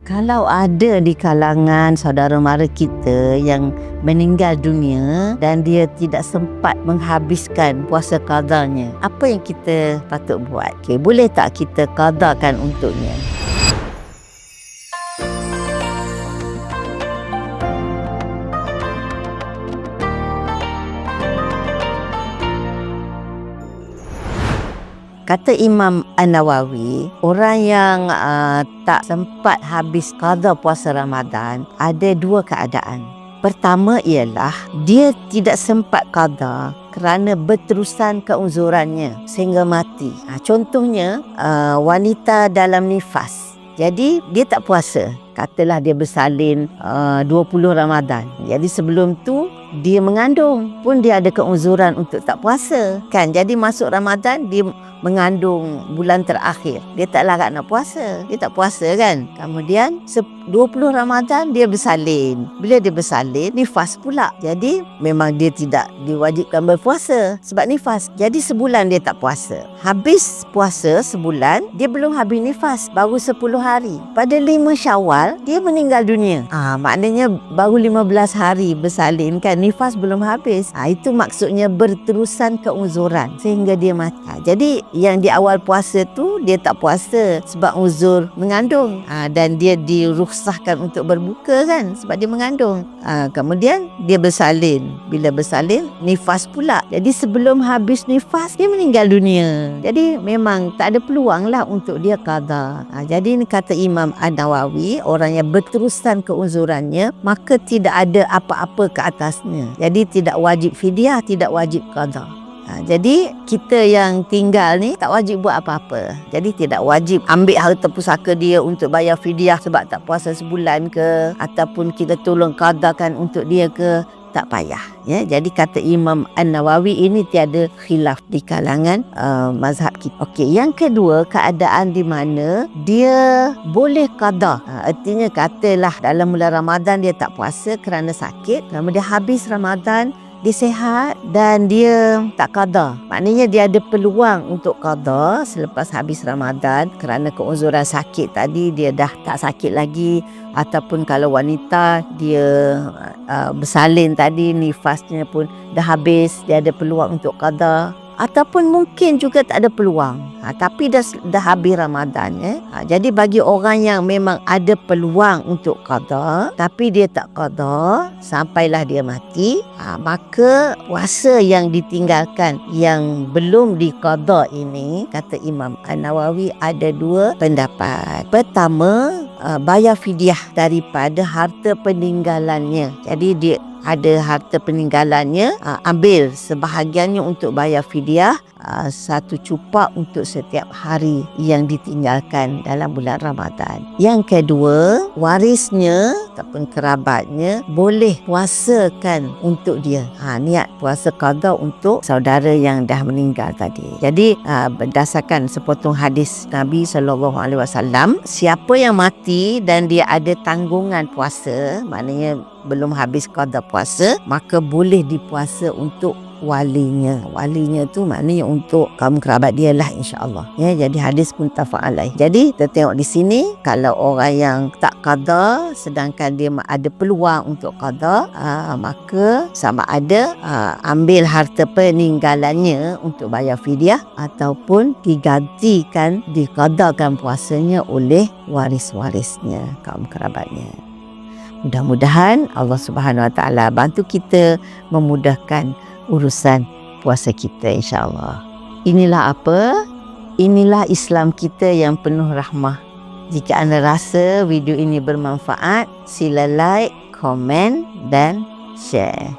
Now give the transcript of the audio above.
Kalau ada di kalangan saudara mara kita yang meninggal dunia dan dia tidak sempat menghabiskan puasa qadanya, apa yang kita patut buat? Boleh tak kita qadakan untuknya? Kata Imam An-Nawawi, orang yang tak sempat habis qada puasa Ramadan, ada dua keadaan. Pertama ialah dia tidak sempat qada kerana berterusan keuzurannya sehingga mati. Contohnya wanita dalam nifas. Jadi dia tak puasa. Katalah dia bersalin 20 Ramadan. Jadi sebelum tu dia mengandung pun dia ada keuzuran untuk tak puasa. Kan? Jadi masuk Ramadan dia mengandung bulan terakhir. Dia tak larat nak puasa. Dia tak puasa kan. Kemudian 20 Ramadan dia bersalin. Bila dia bersalin, nifas pula. Jadi memang dia tidak diwajibkan berpuasa sebab nifas. Jadi sebulan dia tak puasa. Habis puasa sebulan, dia belum habis nifas. Baru 10 hari. Pada 5 Syawal, dia meninggal dunia. Maknanya baru 15 hari bersalin kan. Nifas belum habis. Itu maksudnya berterusan keuzuran sehingga dia mati. Jadi yang di awal puasa tu dia tak puasa sebab uzur mengandung, dan dia dirukhsahkan untuk berbuka kan sebab dia mengandung. Kemudian dia bersalin. Bila bersalin, nifas pula. Jadi sebelum habis nifas dia meninggal dunia. Jadi memang tak ada peluang lah untuk dia qada. Jadi ini kata Imam An-Nawawi, orang yang berterusan keuzurannya maka tidak ada apa-apa ke atasnya. Jadi tidak wajib fidyah, tidak wajib qada. Jadi kita yang tinggal ni tak wajib buat apa-apa. Jadi tidak wajib ambil harta pusaka dia untuk bayar fidyah sebab tak puasa sebulan ke, ataupun kita tolong qadakan untuk dia ke, tak payah. Jadi kata Imam An-Nawawi ini tiada khilaf di kalangan mazhab kita. Okey, yang kedua, keadaan di mana dia boleh qada. Artinya katalah dalam bulan Ramadan dia tak puasa kerana sakit, kemudian habis Ramadan dia sihat dan dia tak qada. Maknanya dia ada peluang untuk qada selepas habis Ramadan kerana keuzuran sakit tadi, dia dah tak sakit lagi. Ataupun kalau wanita dia bersalin tadi, nifasnya pun dah habis, dia ada peluang untuk qada. Ataupun mungkin juga tak ada peluang, tapi dah habis Ramadan. Jadi bagi orang yang memang ada peluang untuk qada tapi dia tak qada sampailah dia mati, maka puasa yang ditinggalkan yang belum diqada ini, kata Imam An-Nawawi, ada dua pendapat. Pertama, bayar fidyah daripada harta peninggalannya. Jadi dia ada harta peninggalannya, ambil sebahagiannya untuk bayar fidyah, 1 cupak untuk setiap hari yang ditinggalkan dalam bulan Ramadan. Yang kedua, warisnya ataupun kerabatnya boleh puasakan untuk dia. Niat puasa qada untuk saudara yang dah meninggal tadi. Jadi berdasarkan sepotong hadis Nabi SAW, siapa yang mati dan dia ada tanggungan puasa, maknanya belum habis qada puasa, maka boleh dipuasa untuk walinya. Walinya tu maknanya untuk kaum kerabat dia lah, insya-Allah. Jadi hadis muttafaq alaih. Jadi kita tengok di sini, kalau orang yang tak qada sedangkan dia ada peluang untuk qada, maka sama ada ambil harta peninggalannya untuk bayar fidyah ataupun digantikan, diqadakan puasanya oleh waris-warisnya, kaum kerabatnya. Mudah-mudahan Allah Subhanahu Wa Taala bantu kita memudahkan urusan puasa kita, insya-Allah. Inilah apa? Inilah Islam kita yang penuh rahmah. Jika anda rasa video ini bermanfaat, sila like, komen dan share.